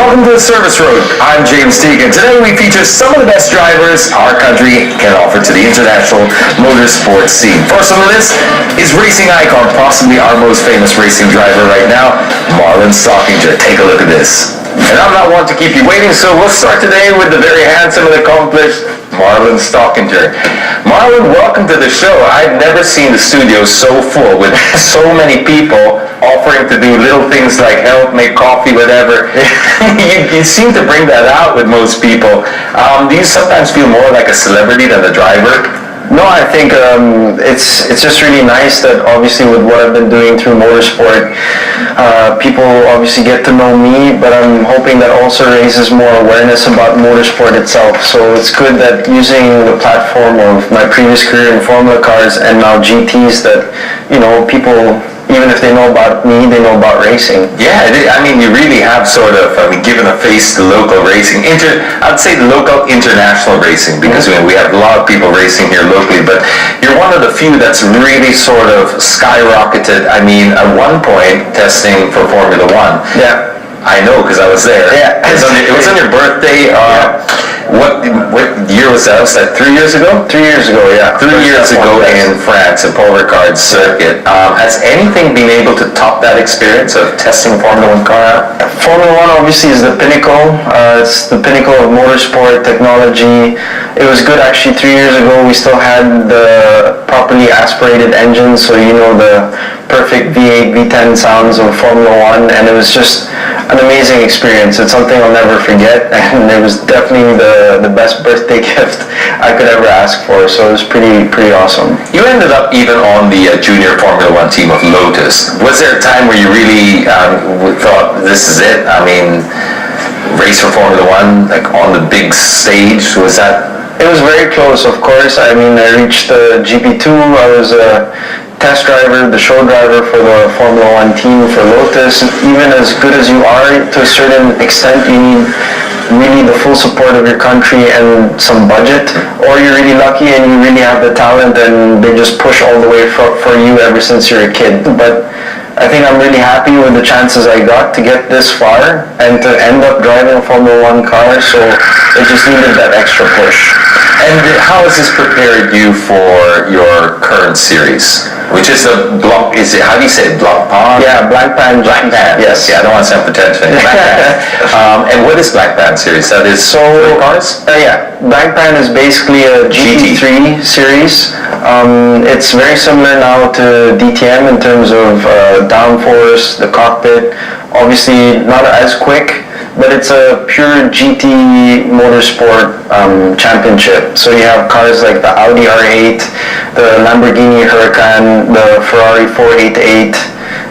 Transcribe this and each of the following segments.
Welcome to the Service Road. I'm James Teagan. Today we feature some of the best drivers our country can offer to the international motorsport scene. First on the list is racing icon, possibly our most famous racing driver right now, Marlon Stockinger. Take a look at this. And I'm not one to keep you waiting, so we'll start today with the very handsome and accomplished Marlon Stockinger. Marlon, welcome to the show. I've never seen the studio so full with so many people offering to do little things like help, make coffee, whatever. you seem to bring that out with most people. Do you sometimes feel more like a celebrity than a driver? No, I think it's just really nice that obviously with what I've been doing through motorsport, people obviously get to know me, but I'm hoping that also raises more awareness about motorsport itself. So it's good that using the platform of my previous career in Formula cars and now GTs that, you know, people, even if they know about me, they know about racing. Yeah, I mean, you really have sort of, given a face to local racing. I'd say the local international racing, because we have a lot of people racing here locally, but you're one of the few that's really sort of skyrocketed. I mean, at one point, testing for Formula One. Yeah. I know, because I was there. Yeah. It was on your birthday. What year was that? Was that 3 years ago? 3 years ago, yeah. 3 years ago in France, in Paul Ricard's circuit. Has anything been able to top that experience of testing a Formula One car out? Formula One obviously is the pinnacle. It's the pinnacle of motorsport technology. It was good actually 3 years ago. We still had the properly aspirated engine, so you know the perfect V8, V10 sounds of Formula One, and it was just an amazing experience. It's something I'll never forget, and it was definitely the best birthday gift I could ever ask for, so it was pretty awesome. You ended up even on the junior Formula One team of Lotus. Was there a time where you really thought, this is it? I mean, race for Formula One, like on the big stage, was that? It was very close, of course. I mean, I reached the GP2. I was a test driver, the show driver for the Formula One team for Lotus. Even as good as you are, to a certain extent, you need really the full support of your country and some budget, or you're really lucky and you really have the talent and they just push all the way for you ever since you're a kid. But I think I'm really happy with the chances I got to get this far and to end up driving a Formula One car, so it just needed that extra push. And how has this prepared you for your current series? Which is a block, how do you say it, block pan? Yeah, Black Pan. Black Pan. Yes. Yeah, I don't want to sound pretentious. Black Pan. And what is Black Pan series? That is cars? Yeah, Black Pan is basically a GT3 series. It's very similar now to DTM in terms of downforce, the cockpit. Obviously not as quick, but it's a pure GT motorsport championship. So you have cars like the Audi R8, the Lamborghini Huracan, the Ferrari 488,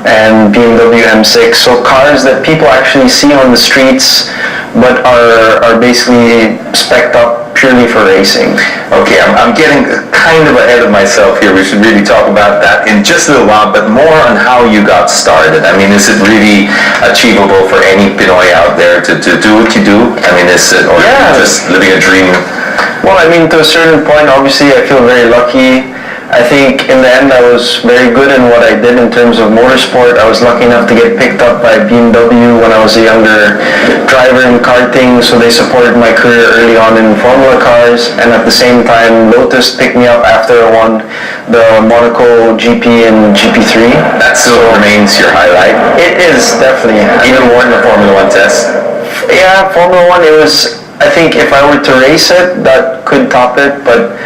and BMW M6. So cars that people actually see on the streets, but are basically spec'd up purely for racing. Okay, I'm getting kind of ahead of myself here. We should really talk about that in just a little while, but more on how you got started. I mean, is it really achievable for any Pinoy out there to do what you do? I mean, is it, or just living a dream? Well, I mean, to a certain point, obviously, I feel very lucky. I think in the end I was very good in what I did in terms of motorsport. I was lucky enough to get picked up by BMW when I was a younger driver in karting, so they supported my career early on in Formula cars, and at the same time Lotus picked me up after I won the Monaco GP and GP3. That still remains your highlight? It is, definitely. Even more than the Formula One test? Yeah, Formula One, it was, I think if I were to race it, that could top it, but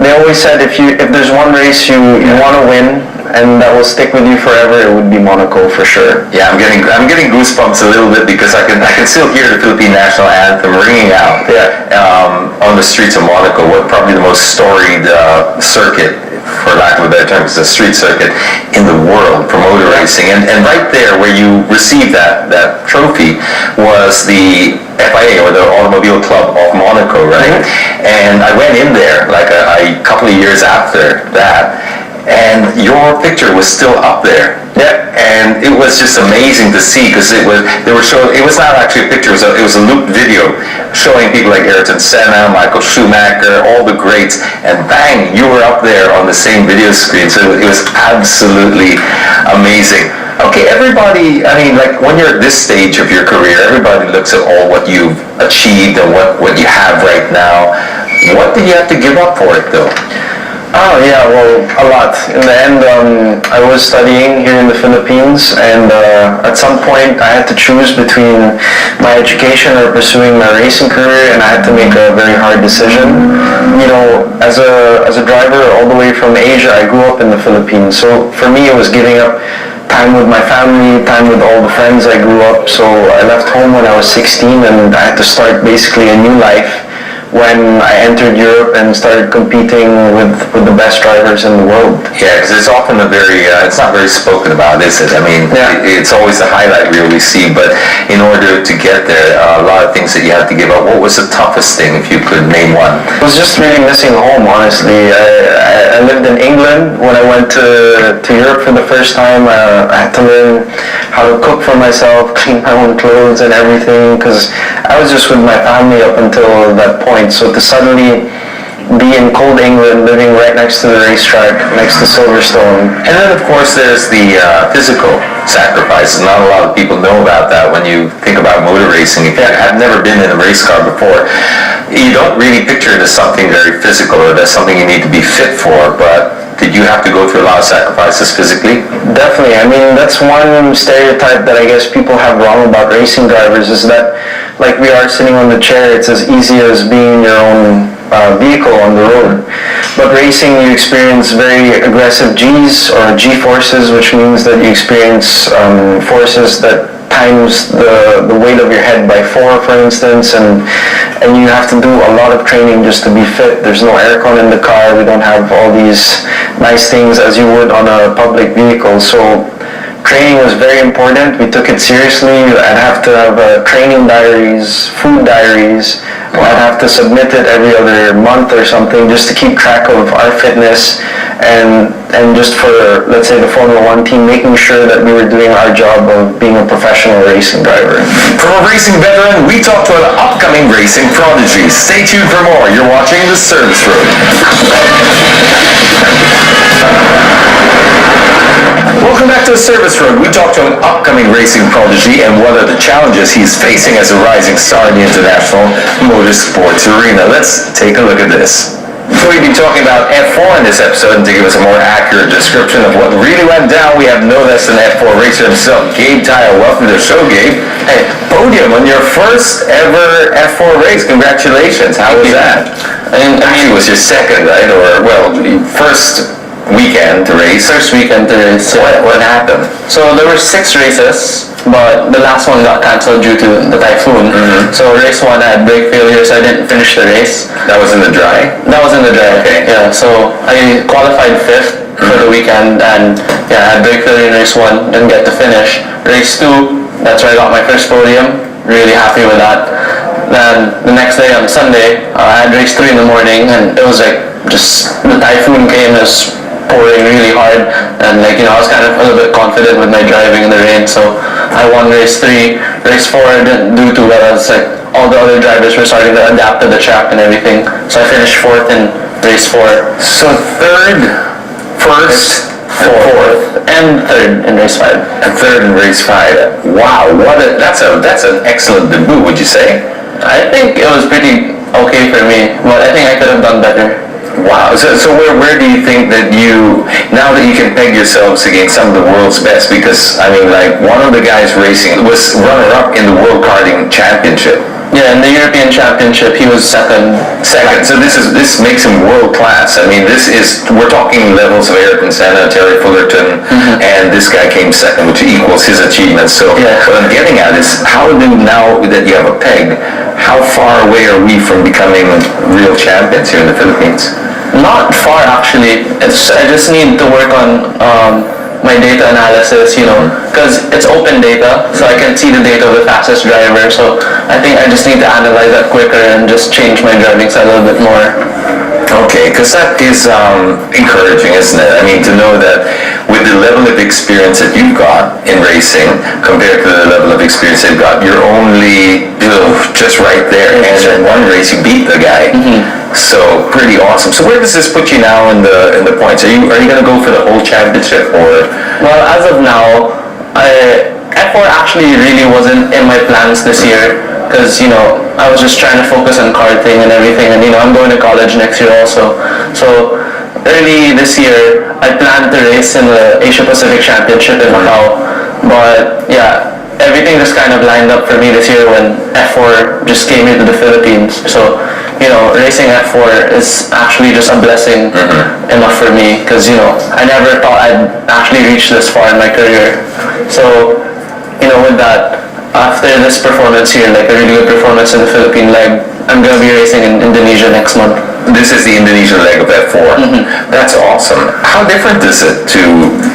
they always said if there's one race you want to win and that will stick with you forever, it would be Monaco for sure. Yeah, I'm getting goosebumps a little bit because I can still hear the Philippine national anthem ringing out on the streets of Monaco. What probably the most storied circuit, for lack of a better term, is the street circuit in the world for motor racing. And right there where you received that trophy was the FIA, or the Automobile Club of Monaco, right? And I went in there like a couple of years after that, and your picture was still up there. Yeah. And it was just amazing to see, because it was not actually a picture, it was a looped video showing people like Ayrton Senna, Michael Schumacher, all the greats, and bang, you were up there on the same video screen. So it was absolutely amazing. Okay, everybody, I mean, like when you're at this stage of your career, everybody looks at all what you've achieved and what you have right now. What did you have to give up for it though? Oh yeah, well, a lot. In the end, I was studying here in the Philippines, and at some point I had to choose between my education or pursuing my racing career, and I had to make a very hard decision. You know, as a driver all the way from Asia, I grew up in the Philippines, so for me it was giving up time with my family, time with all the friends I grew up. So I left home when I was 16, and I had to start basically a new life when I entered Europe and started competing with the best drivers in the world. Yeah, because it's often it's not very spoken about, is it? I mean, it's always the highlight reel we see, but in order to get there, a lot of things that you had to give up. What was the toughest thing, if you could name one? It was just really missing home, honestly. I lived in England. When I went to Europe for the first time, I had to learn how to cook for myself, clean my own clothes and everything, because I was just with my family up until that point. So to suddenly be in cold England, living right next to the racetrack, next to Silverstone. And then, of course, there's the physical sacrifices. Not a lot of people know about that when you think about motor racing. If you have never been in a race car before, you don't really picture it as something very physical or as something you need to be fit for, but did you have to go through a lot of sacrifices physically? Definitely. I mean, that's one stereotype that I guess people have wrong about racing drivers, is that like we are sitting on the chair, it's as easy as being in your own vehicle on the road. But racing, you experience very aggressive G's or G-forces, which means that you experience forces that times the weight of your head by 4, for instance, and you have to do a lot of training just to be fit. There's no aircon in the car. We don't have all these nice things as you would on a public vehicle. So training was very important. We took it seriously. I'd have to have training diaries, food diaries. I'd have to submit it every other month or something just to keep track of our fitness and just for, let's say, the Formula 1 team, making sure that we were doing our job of being a professional racing driver. From a racing veteran, we talk to an upcoming racing prodigy. Stay tuned for more. You're watching The Service Road. Welcome back to The Service Road. We talk to an upcoming racing prodigy and what are the challenges he's facing as a rising star in the international motorsports arena. Let's take a look at this. We'll be talking about F4 in this episode, and to give us a more accurate description of what really went down, we have no less than F4 racer himself, Gabe Tayao. Welcome to the show, Gabe. Hey, podium on your first ever F4 race. Congratulations. How was that? I mean, it was your second, right? Or, well, first weekend to race. First weekend to race. What happened? So there were 6 races, but the last one got cancelled due to the typhoon. So race 1 I had brake failure, so I didn't finish the race. That was in the dry? That was in the dry. Okay. Yeah, so I qualified 5th for the weekend, and yeah, I had brake failure in race 1, didn't get to finish. Race 2, that's where I got my first podium. Really happy with that. Then the next day on Sunday, I had race 3 in the morning, and it was like just the typhoon came as pouring really hard, and like, you know, I was kind of a little bit confident with my driving in the rain, so I won race 3. Race 4 I didn't do too well. It's like all the other drivers were starting to adapt to the track and everything, so I finished 4th in race 4. So 3rd, 1st, 4th, and 3rd in race 5. And 3rd in race 5. Wow, that's an excellent debut, would you say? I think it was pretty okay for me, but I think I could have done better. Wow. So where do you think that now that you can peg yourselves against some of the world's best, because, I mean, like, one of the guys racing was runner-up in the World Karting Championship. Yeah, in the European Championship, he was second. So this makes him world class. I mean, we're talking levels of Ayrton Senna, Terry Fullerton, and this guy came second, which equals his achievements. So what I'm getting at is, now that you have a peg, how far away are we from becoming real champions here in the Philippines? Not far, actually. I just need to work on my data analysis, you know, because it's open data, so I can see the data of the fastest driver. So I think I just need to analyze that quicker and just change my driving style a little bit more. Okay, because that is encouraging, isn't it? I mean, to know that with the level of experience that you've got in racing compared to the level of experience they've got, you're only just right there. And in one race, you beat the guy. So pretty awesome. So where does this put you now in the points? Are you going to go for the whole championship, or? Well, as of now, F4 actually really wasn't in my plans this year because, I was just trying to focus on karting and everything, and, I'm going to college next year also. So early this year, I planned to race in the Asia Pacific Championship in Macau, but yeah, everything just kind of lined up for me this year when F4 just came here to the Philippines. So, racing F4 is actually just a blessing enough for me because, I never thought I'd actually reach this far in my career. So, with that, after this performance here, like a really good performance in the Philippine leg, I'm going to be racing in Indonesia next month. This is the Indonesian leg of F4. That's awesome. How different is it to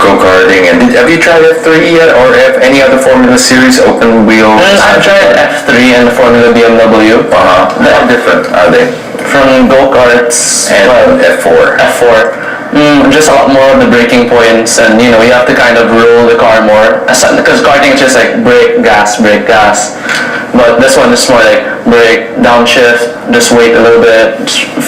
go-karting? And have you tried F3 yet, or have any other Formula Series open wheel? I've tried F3 and the Formula BMW. How different are they? From go-karts and F4. F4. Just a lot more of the braking points, and you have to kind of roll the car more. Because karting is just like brake, gas, but this one is more like brake, downshift, just wait a little bit,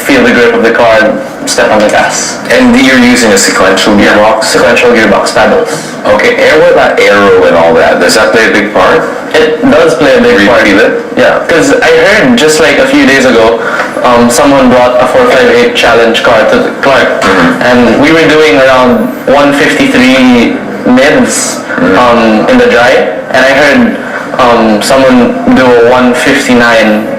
feel the grip of the car, step on the gas. And you're using a sequential gearbox? Sequential gearbox pedals. Okay, what about aero and all that? Does that play a big part? It does play a big part. Feel it? Yeah, because I heard just like a few days ago, someone brought a 458 challenge car to Clark, and we were doing around 153 mids in the dry, and I heard someone do a 159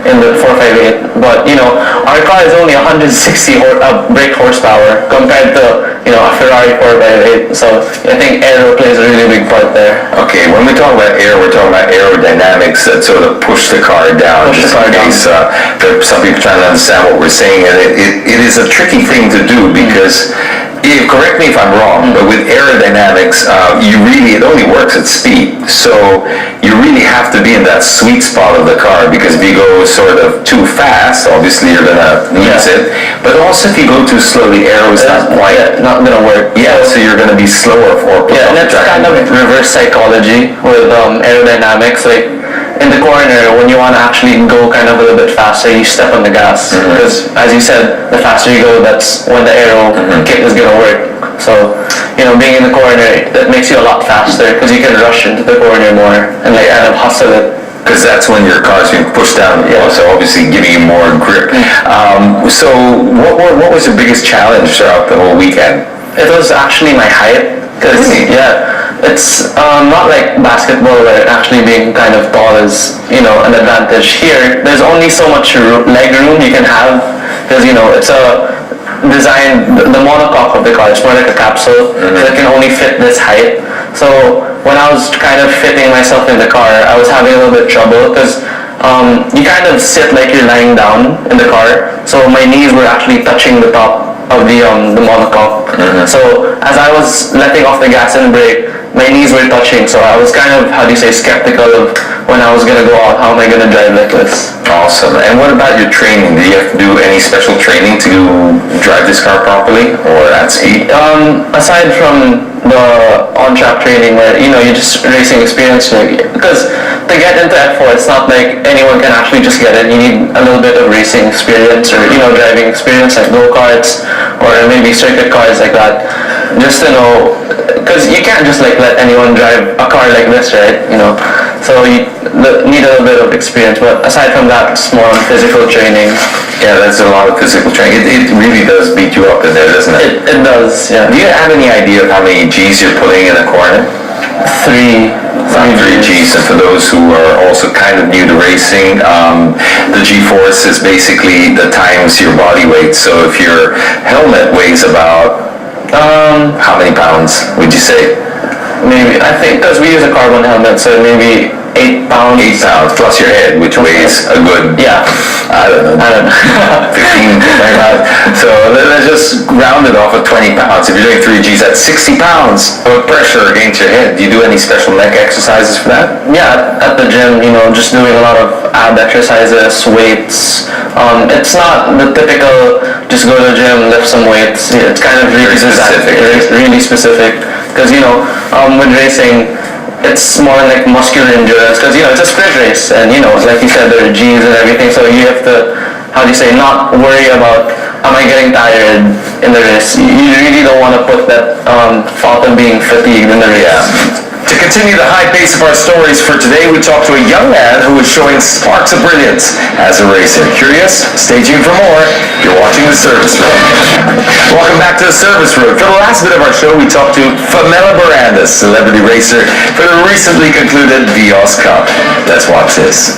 in the 458, but our car is only 160 brake horsepower compared to a Ferrari 458, so I think aero plays a really big part there. Okay, when we talk about air, we're talking about aerodynamics that sort of push the car down. Some people trying to understand what we're saying, and it is a tricky thing to do because, correct me if I'm wrong, but with aerodynamics, it only works at speed. So you really have to be in that sweet spot of the car, because if you go sort of too fast, obviously you're gonna lose it. But also if you go too slowly, aero is not not gonna work. Yeah, so you're gonna be slower for. And that's kind of reverse psychology with aerodynamics. Like in the corner, when you want to actually go kind of a little bit faster, you step on the gas, because as you said, the faster you go, that's when the aero kick is gonna work. So being in the corner, that makes you a lot faster because you can rush into the corner more and kind of hustle it. Because that's when your car's being pushed down, so obviously giving you more grip. So what was your biggest challenge throughout the whole weekend? It was actually my height. It's not like basketball where actually being kind of tall is an advantage. Here, there's only so much leg room you can have because it's a design, the monocoque of the car is more like a capsule, so it can only fit this height. So when I was kind of fitting myself in the car, I was having a little bit of trouble because you kind of sit like you're lying down in the car, so my knees were actually touching the top of the monocoque. So as I was letting off the gas and brake, my knees were touching, so I was kind of, skeptical of when I was going to go out, how am I going to drive like this? Awesome. And what about your training? Do you have to do any special training to drive this car properly or at speed? Aside from the on-track training where, you're just racing experience, because to get into F4, it's not like anyone can actually just get it. You need a little bit of racing experience or, driving experience like go-karts or maybe circuit cars like that. Just to know, because you can't just let anyone drive a car like this, right? So you need a little bit of experience, but aside from that, it's more on physical training. Yeah, that's a lot of physical training. It really does beat you up in there, doesn't it? It does, yeah. Do you have any idea of how many G's you're putting in a corner? Three Gs. And for those who are also kind of new to racing, the G-force is basically the times your body weight. So if your helmet weighs about how many pounds would you say? Maybe, I think, because we use a carbon helmet, so maybe 8 pounds. 8 pounds plus your head, which weighs a good, I don't know, 15, 20 pounds. So let's just round it off at 20 pounds. If you're doing 3 Gs, that's 60 pounds of pressure against your head. Do you do any special neck exercises for that? Yeah, at the gym, just doing a lot of ab exercises, weights. It's not the typical, just go to the gym, lift some weights. It's kind of really specific. Really specific. Because, with racing, it's more like muscular endurance because, it's a sprint race and, like you said, there are G's and everything, so you have to, not worry about, am I getting tired in the race? You really don't want to put that thought of being fatigued in the race. Yeah. To continue the high pace of our stories for today, we talk to a young man who is showing sparks of brilliance as a racer. Curious? Stay tuned for more. You're watching The Service Road. Welcome back to The Service Road. For the last bit of our show, we talked to Phoemela, celebrity racer for the recently concluded Vios Cup. Let's watch this.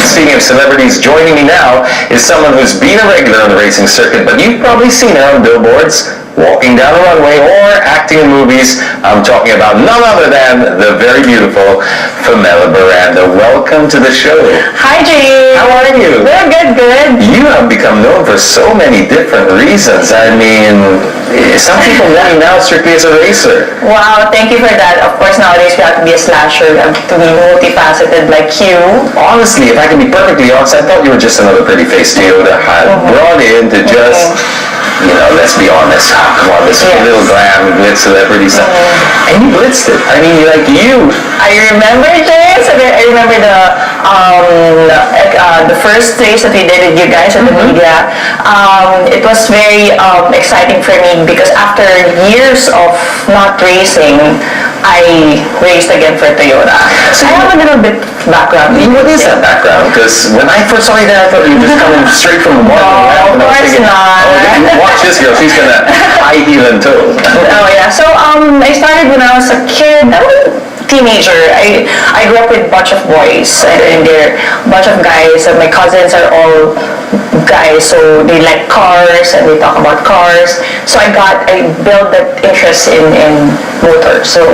Speaking of celebrities, joining me now is someone who's been a regular on the racing circuit, but you've probably seen her on billboards, walking down the runway, or acting in movies. I'm talking about none other than the very beautiful Phoemela Barranda. Welcome to the show. Hi, Jay. How are you? Good. You have become known for so many different reasons. I mean, some people know you now strictly as a racer. Wow, thank you for that. Of course, nowadays we have to be a slasher, we have to be multifaceted like you. Honestly, if I can be perfectly honest, I thought you were just another pretty face Toyota had brought in to just, you know, let's be honest. Oh, come on, this little glam, glitz celebrity stuff. And you blitzed it. I mean, like you. I remember, Jay. So I remember the first race that we did with you guys at the media. It was very exciting for me because after years of not racing, I raced again for Toyota. So I have a little bit background. What is that background? Because when I first saw you there, I thought you were just coming straight from the morning. No, of course not. Oh, watch this girl. She's gonna high heel and toe. Oh yeah. So I started when I was a kid. I was a teenager. I grew up with a bunch of boys and they're a bunch of guys. And my cousins are all guys, so they like cars and they talk about cars. So I built that interest in motors. So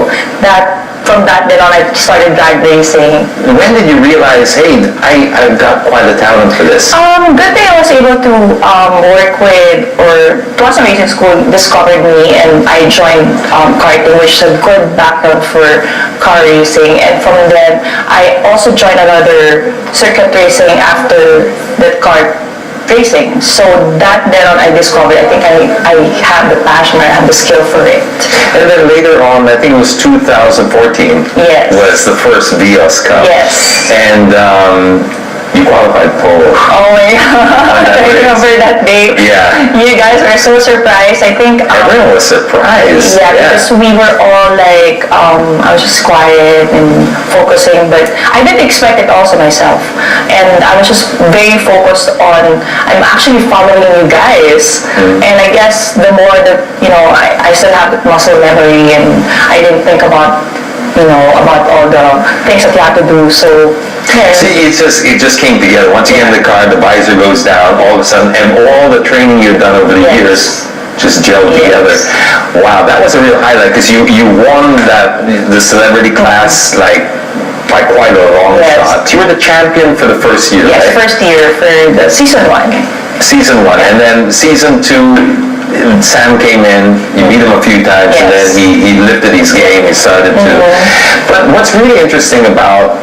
from that then on, I started drag racing. When did you realize, hey, I've got quite a talent for this? Good thing I was able to work with, or Tuasa Racing School discovered me and I joined karting, which is a good background for car racing. And from then, I also joined another circuit racing after the kart racing. So that then on I discovered, I think I have the passion, I have the skill for it. And then later on, I think it was 2014, Yes. was the first Vios Cup. Yes. And you qualified pole. Oh my God, I remember that day. Yeah. You guys were so surprised. I think Everyone was surprised. yeah, because we were all like, I was just quiet and focusing, but I didn't expect it also myself. And I was just very focused on, I'm actually following you guys. And I guess the more that, I still have that muscle memory and I didn't think about, about all the things that you have to do. So, yeah. See, it just came together. Once you get in the car, the visor goes down, all of a sudden, and all the training you've done over the years just gelled together. Wow, that was a real highlight because you won the celebrity class like by quite a long shot. You were the champion for the first year, Yes, right? first year for the season 1. Season 1, and then season 2. Sam came in, you beat him a few times, and then he lifted his game, he started to. But what's really interesting about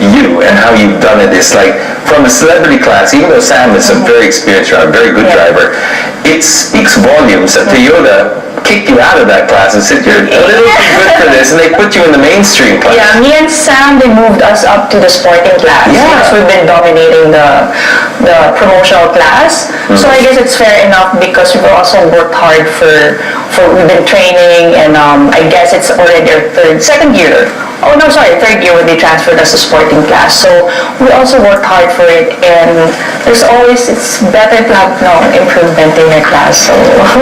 you and how you've done it is like, from a celebrity class, even though Sam is a very experienced driver, very good driver, it speaks volumes that Toyota kicked you out of that class and said, you're a little too good for this, and they put you in the mainstream class. Yeah, me and Sam, they moved us up to the sporting class because we've been dominating the promotional class. So I guess it's fair enough because we've also worked hard we've been training, and I guess it's already our third year when they transferred us to sporting class. So we also worked hard for it, and it's better to have improvement in your class. So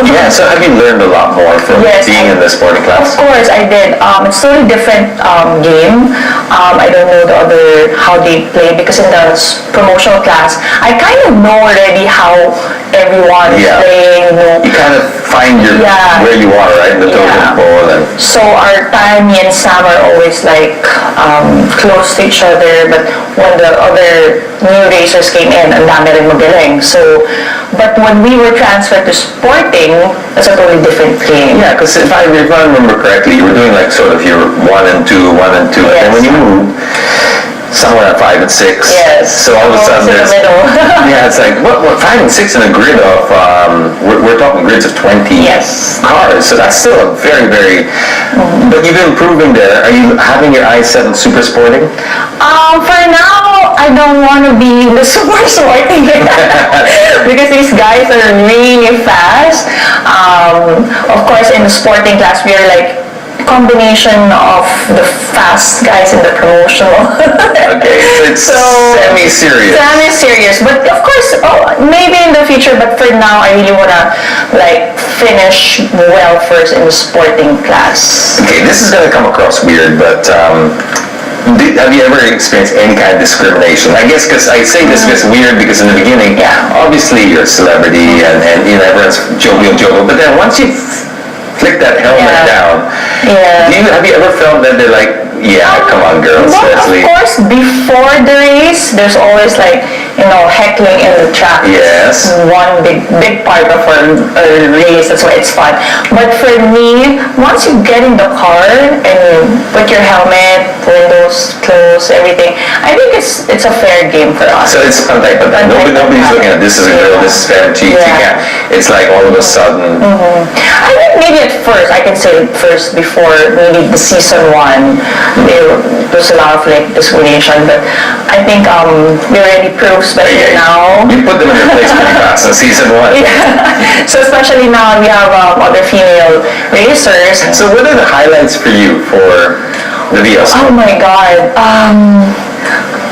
Yeah, so have you learned a lot more from being in the sporting class? Of course, I did. It's totally different game. I don't know how they play because in the promotional class, I kind of know already how everyone is playing. You kind of find where you are, right? The totem pole. And so our time, me and Sam are always like close to each other, but when the other new racers came in, ang dami rin magaling. So, but when we were transferred to sporting, that's a totally different game. yeah, because if I remember correctly, you were doing like sort of your 1 and 2, 1 and 2, and then when you moved, somewhere at 5 and 6. Yes. So all of a sudden in the middle. yeah, it's like, what 5 and 6 in a grid of, we're talking grids of 20 cars. So that's still a very, very, but you've been improving there. Are you having your eyes set on super sporting? For now, I don't want to be the super sporting because these guys are really fast. Of course, in the sporting class, we are like combination of the fast guys in the promotional. Okay, so it's semi-serious. Semi-serious, but of course, maybe in the future, but for now, I really wanna like finish well first in the sporting class. Okay, this is gonna come across weird, but have you ever experienced any kind of discrimination? I guess because I say this because weird because in the beginning, obviously you're a celebrity and you know everyone's jovial, but then once you flick that helmet down, have you ever felt that they're like, come on girls, Well, Leslie. of course, before the race, there's always like, heckling in the track. Yes. One big part of a race, that's why it's fun. But for me, once you get in the car and you put your helmet, windows closed, everything, I think it's a fair game for us. So it's like, but nobody's looking at this is a girl, this is fair, she can't. It's like all of a sudden. I think maybe at first, I can say first before maybe the season 1, there was a lot of like discrimination, but I think we already proved, especially now. You put them in their place pretty fast in season 1. So especially now we have other female racers. So what are the highlights for you for the VLC? Oh my God.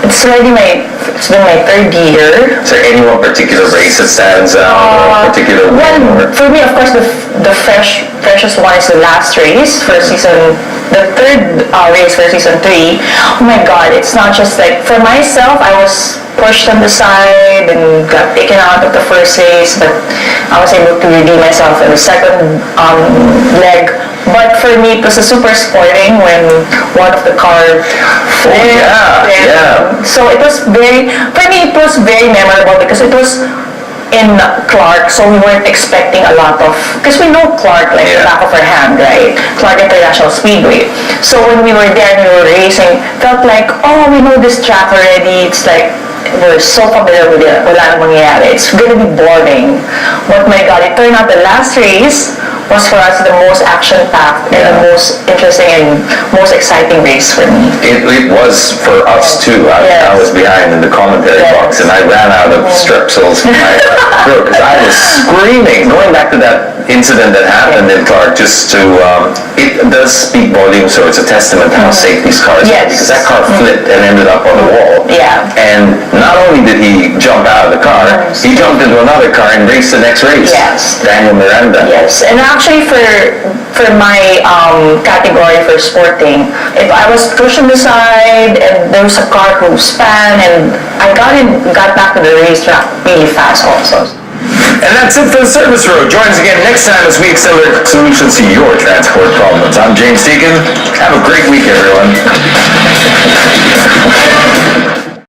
It's been my 3rd year. Is there any one particular race that stands out, or a particular win? For me, of course, the freshest one is the last race for season, the 3rd race for season 3. Oh my God, it's not just like, for myself, I was pushed on the side and got taken out of the first race, but I was able to redeem myself in the second leg. But for me, it was a super sporting when one of the cars flipped. So it was for me, it was very memorable because it was in Clark, so we weren't expecting a lot of, because we know Clark like the back of our hand, right? Clark International Speedway. So when we were there and we were racing, felt like, we know this track already. It's like, we're so familiar with it. Wala nang mangyayari. It's gonna be boring. But my God, it turned out the last race was for us the most action-packed and the most interesting and most exciting race for me. It was for us too. I was behind in the commentary box and I ran out of strepsils in my throat because I was screaming. Going back to that incident that happened in Clark, just to, it does speak volumes, so it's a testament to how safe these cars are, because that car flipped and ended up on the wall. And not only did he jump out of the car, he jumped into another car and raced the next race. Daniel Miranda. And actually for my category for sporting, if I was pushed on the side and there was a car who span and I got back to the racetrack really fast also. And that's it for the Service Road. Join us again next time as we accelerate solutions to your transport problems. I'm James Deacon. Have a great week, everyone.